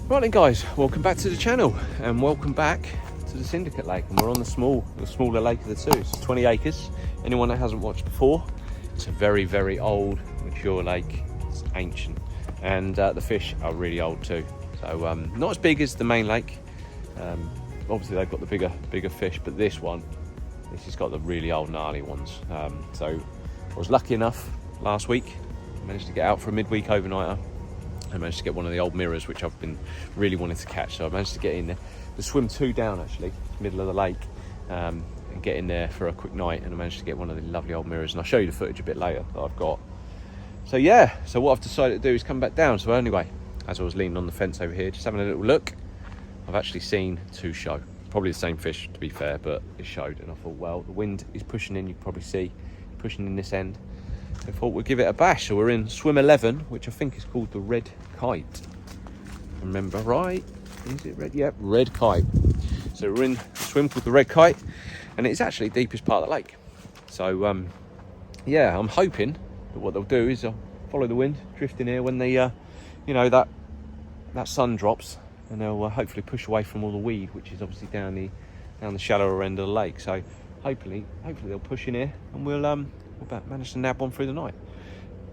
Right then guys, welcome back to the channel and welcome back to the Syndicate Lake, and we're on the smaller lake of the two. It's 20 acres. Anyone that hasn't watched before, it's a very, very old, mature lake. It's ancient, and the fish are really old too. So not as big as the main lake. Obviously they've got the bigger fish, but this has got the really old gnarly ones. So I was lucky enough last week, managed to get out for a midweek overnighter. I managed to get one of the old mirrors, which I've been really wanting to catch. So I managed to get in there. The swim 2 down actually, middle of the lake, and get in there for a quick night. And I managed to get one of the lovely old mirrors. And I'll show you the footage a bit later that I've got. So yeah, so what I've decided to do is come back down. So anyway, as I was leaning on the fence over here, just having a little look, I've actually seen 2 show. Probably the same fish to be fair, but it showed. And I thought, well, the wind is pushing in, you can probably see, pushing in this end. I thought we'd give it a bash. So we're in swim 11, which I think is called the Red Kite. Remember right? Is it red? Yep, Red Kite. So we're in a swim called the Red Kite, and it's actually the deepest part of the lake. So yeah, I'm hoping that what they'll do is follow the wind, drift in here when they, that sun drops, and they'll hopefully push away from all the weed, which is obviously down the shallower end of the lake. So hopefully they'll push in here, and we'll manage to nab one through the night.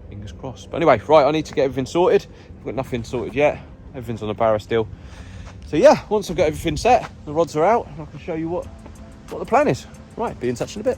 Fingers crossed. But anyway, right, I need to get everything sorted. I've got nothing sorted yet. Everything's on the barrow still. So yeah, once I've got everything set, the rods are out, and I can show you what the plan is. Right, be in touch in a bit.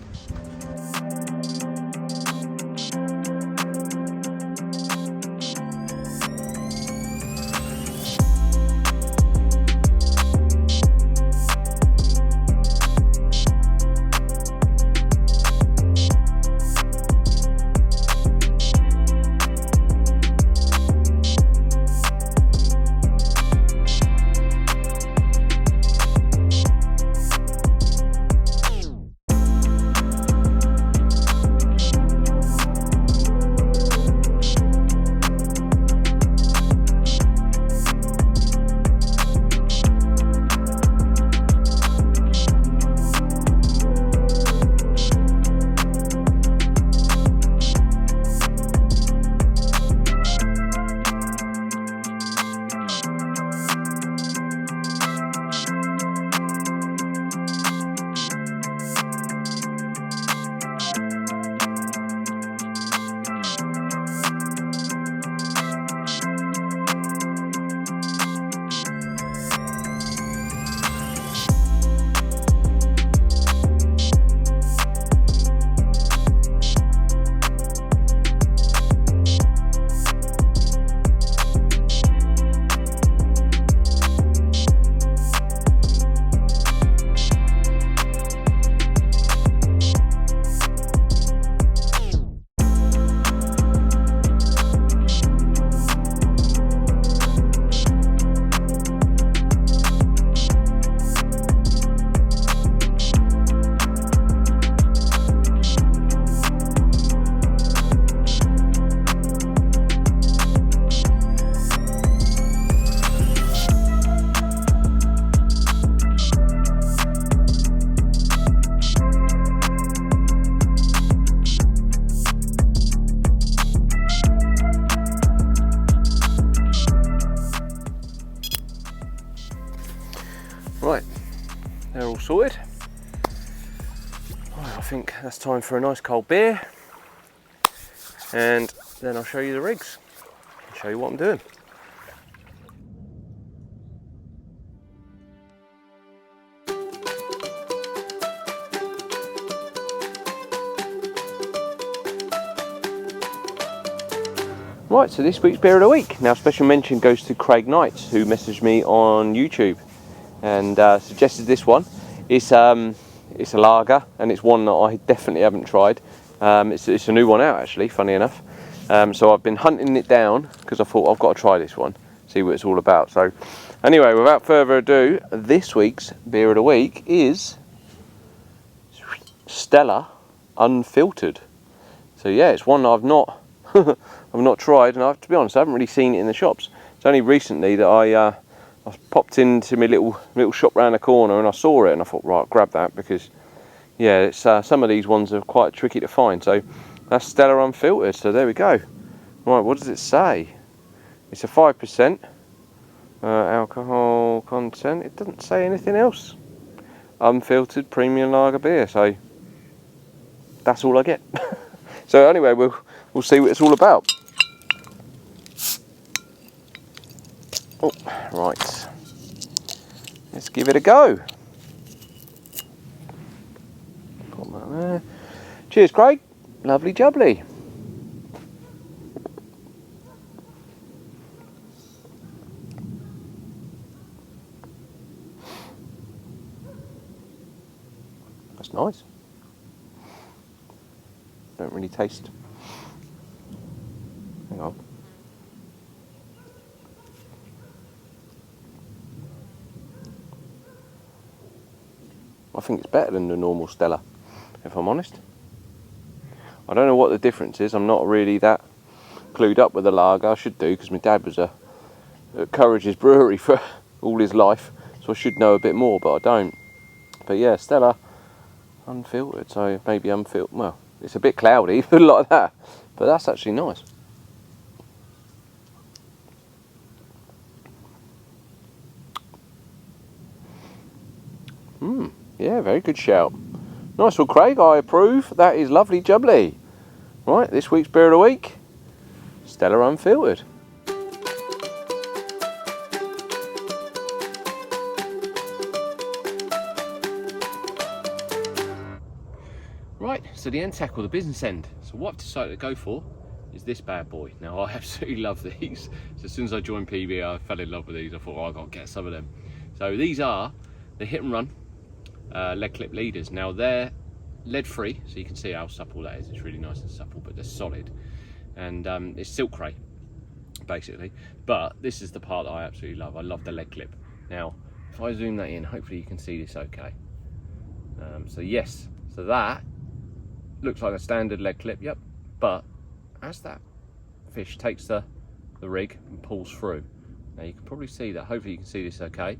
Right, they're all sorted. Right, I think that's time for a nice cold beer, and then I'll show you the rigs, I'll show you what I'm doing. Right, so this week's beer of the week. Now, special mention goes to Craig Knights, who messaged me on YouTube and suggested this one. It's a lager, and it's one that I definitely haven't tried. It's a new one out actually, funny enough. So I've been hunting it down because I thought I've got to try this one, see what it's all about. So anyway, without further ado, this week's beer of the week is Stella Unfiltered. So yeah, it's one that I've not I've not tried, and to be honest, I haven't really seen it in the shops. It's only recently that I popped into my little shop round the corner and I saw it, and I thought, right, I'll grab that, because yeah, it's some of these ones are quite tricky to find. So that's Stella Unfiltered. So there we go. Right, what does it say? It's a 5%. Alcohol content, it doesn't say anything else. Unfiltered premium lager beer, so that's all I get. So anyway, we'll see what it's all about. Oh, right. Let's give it a go. Put that there. Cheers, Craig. Lovely jubbly. That's nice. Don't really taste. Hang on. I think it's better than the normal Stella, if I'm honest. I don't know what the difference is. I'm not really that clued up with the lager. I should do, because my dad was at Courage's brewery for all his life, so I should know a bit more, but I don't. But yeah, Stella, unfiltered, so maybe unfiltered. Well, it's a bit cloudy, like that, but that's actually nice. Yeah, very good shout. Nice one, Craig, I approve. That is lovely jubbly. Right, this week's beer of the week, Stella Unfiltered. Right, so the end tackle, the business end. So what I've decided to go for is this bad boy. Now, I absolutely love these. So as soon as I joined PB, I fell in love with these. I thought, oh, I've got to get some of them. So these are the Hit and Run lead clip leaders. Now they're lead free, so you can see how supple that is. It's really nice and supple, but they're solid. And it's silk cray, basically. But this is the part that I absolutely love. I love the lead clip. Now, if I zoom that in, hopefully you can see this okay. So yes, so that looks like a standard lead clip, yep. But as that fish takes the rig and pulls through, now you can probably see that, hopefully you can see this okay,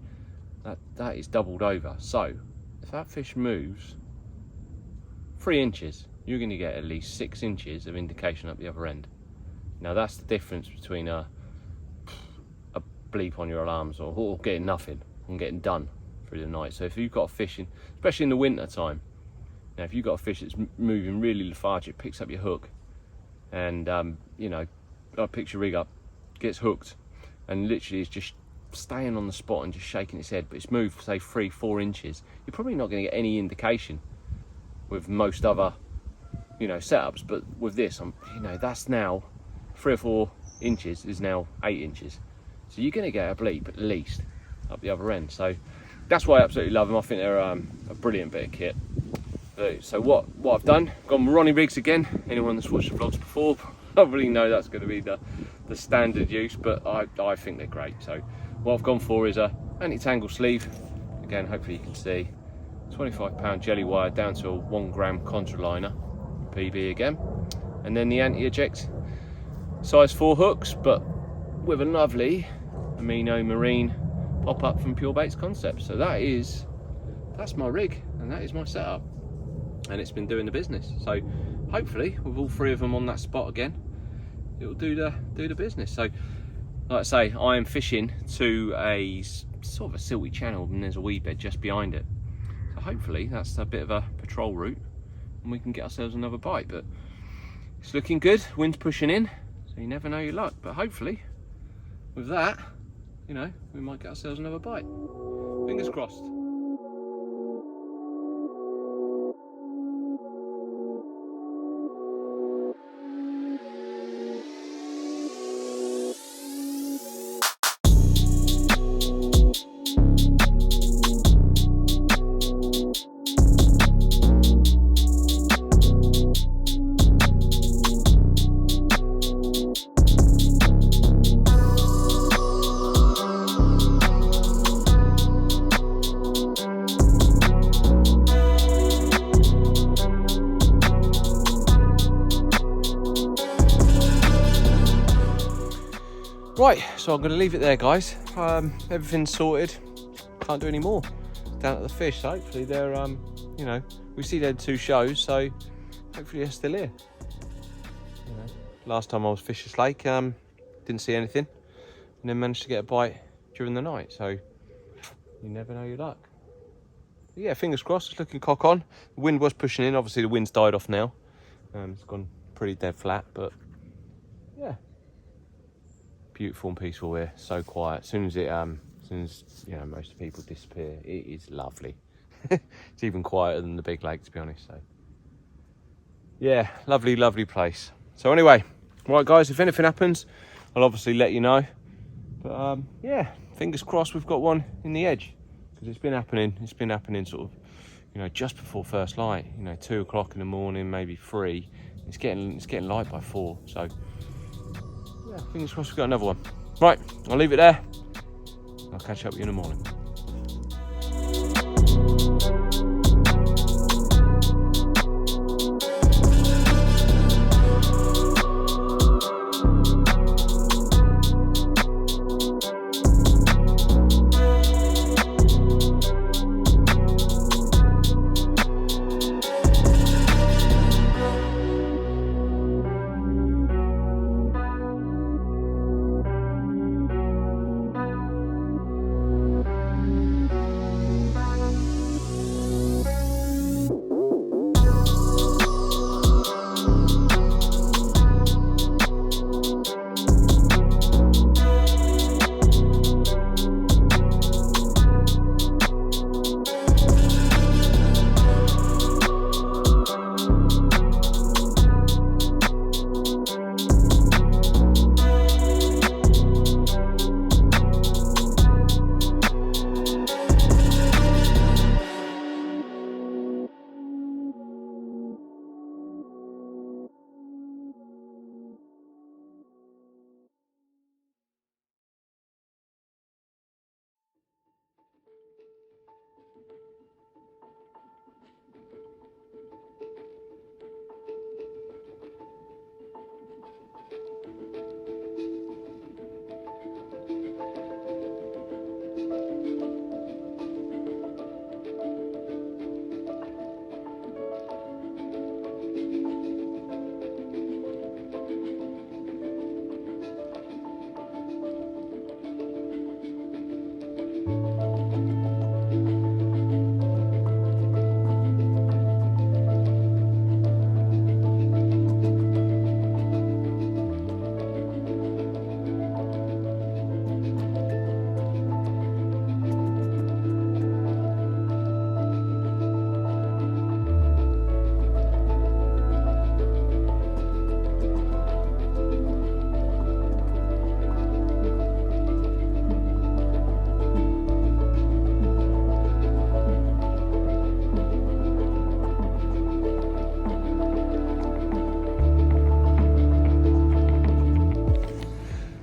that is doubled over. So if that fish moves 3 inches, you're going to get at least 6 inches of indication up the other end. Now that's the difference between a bleep on your alarms or getting nothing and getting done through the night. So if you've got a fish, especially in the winter time, now if you've got a fish that's moving really lethargic, picks up your hook, and you know, picks your rig up, gets hooked, and literally is just staying on the spot and just shaking its head, but it's moved say 3-4 inches, you're probably not going to get any indication with most other, you know, setups. But with this, you know, that's now 3 or 4 inches is now 8 inches, so you're going to get a bleep at least up the other end. So that's why I absolutely love them. I think they're a brilliant bit of kit. So what I've done, gone Ronnie rigs again. Anyone that's watched the vlogs before probably know that's going to be the standard use, but I think they're great. So what I've gone for is a anti-tangle sleeve. Again, hopefully you can see, 25-pound jelly wire down to a 1 gram contra liner, PB again, and then the anti-eject size 4 hooks, but with a lovely amino marine pop-up from Pure Baits Concepts. So that's my rig, and that is my setup, and it's been doing the business. So hopefully with all 3 of them on that spot again, it'll do the business. So like I say, I am fishing to a sort of a silty channel, and there's a weed bed just behind it. So hopefully that's a bit of a patrol route and we can get ourselves another bite. But it's looking good, wind's pushing in, so you never know your luck. But hopefully with that, you know, we might get ourselves another bite. Fingers crossed. Right, so I'm going to leave it there, guys. Everything's sorted. Can't do any more down at the fish. So hopefully they're, you know, we see they had 2 shows, so hopefully they're still here. You know, last time I was fishing this lake, didn't see anything, and then managed to get a bite during the night, so you never know your luck. But yeah, fingers crossed, it's looking cock on. The wind was pushing in, obviously the wind's died off now. It's gone pretty dead flat, but yeah, beautiful and peaceful here, so quiet. As soon as you know, most people disappear, it is lovely. It's even quieter than the big lake, to be honest. So yeah, lovely place. So anyway, right guys, if anything happens, I'll obviously let you know. But yeah, fingers crossed we've got one in the edge, because it's been happening sort of, you know, just before first light, you know, 2 o'clock in the morning, maybe 3. It's getting light by 4, so yeah, fingers crossed we've got another one. Right, I'll leave it there. I'll catch up with you in the morning.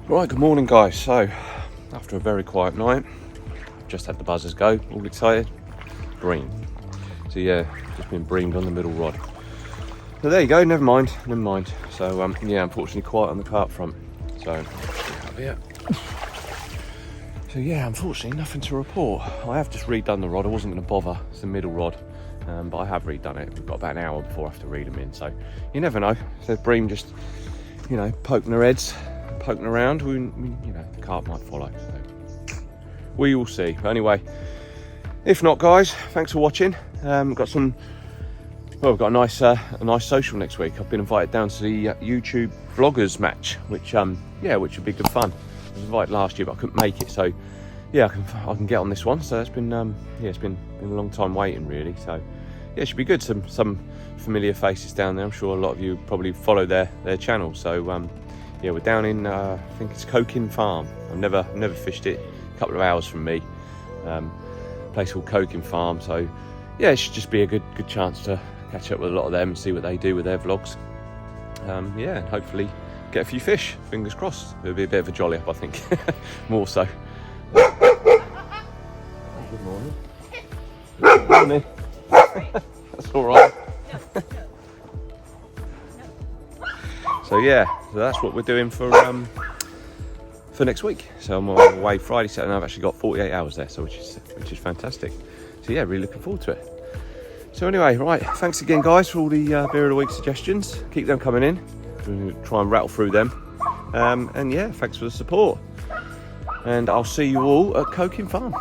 Right, good morning guys. So after a very quiet night, just had the buzzers go, all excited, bream. So yeah, just been breamed on the middle rod. So there you go, never mind. So yeah, unfortunately quiet on the carp front. So up here. So yeah, unfortunately nothing to report. I have just redone the rod. I wasn't going to bother, it's the middle rod, but I have redone it. We've got about an hour before I have to read them in, so you never know. So bream just, you know, poking their heads, poking around, you know, the carp might follow, so we will see. But anyway, if not guys, thanks for watching. We've got a nice social next week. I've been invited down to the YouTube vloggers match, which would be good fun. I was invited last year but I couldn't make it, so yeah, I can get on this one. So it's been it's been a long time waiting really, so yeah, it should be good. Some familiar faces down there. I'm sure a lot of you probably follow their channel. So yeah, we're down in I think it's Cokin Farm. I've never fished it. A couple of hours from me. Place called Cokin Farm. So yeah, it should just be a good chance to catch up with a lot of them and see what they do with their vlogs. Yeah, and hopefully get a few fish. Fingers crossed. It'll be a bit of a jolly up, I think. More so. Good morning. Good morning. That's all right. So yeah, so that's what we're doing for next week. So I'm away Friday, Saturday, and I've actually got 48 hours there, so which is fantastic. So yeah, really looking forward to it. So anyway, right, thanks again guys for all the beer of the week suggestions. Keep them coming in. We're going to try and rattle through them. And yeah, thanks for the support. and I'll see you all at Coking Farm.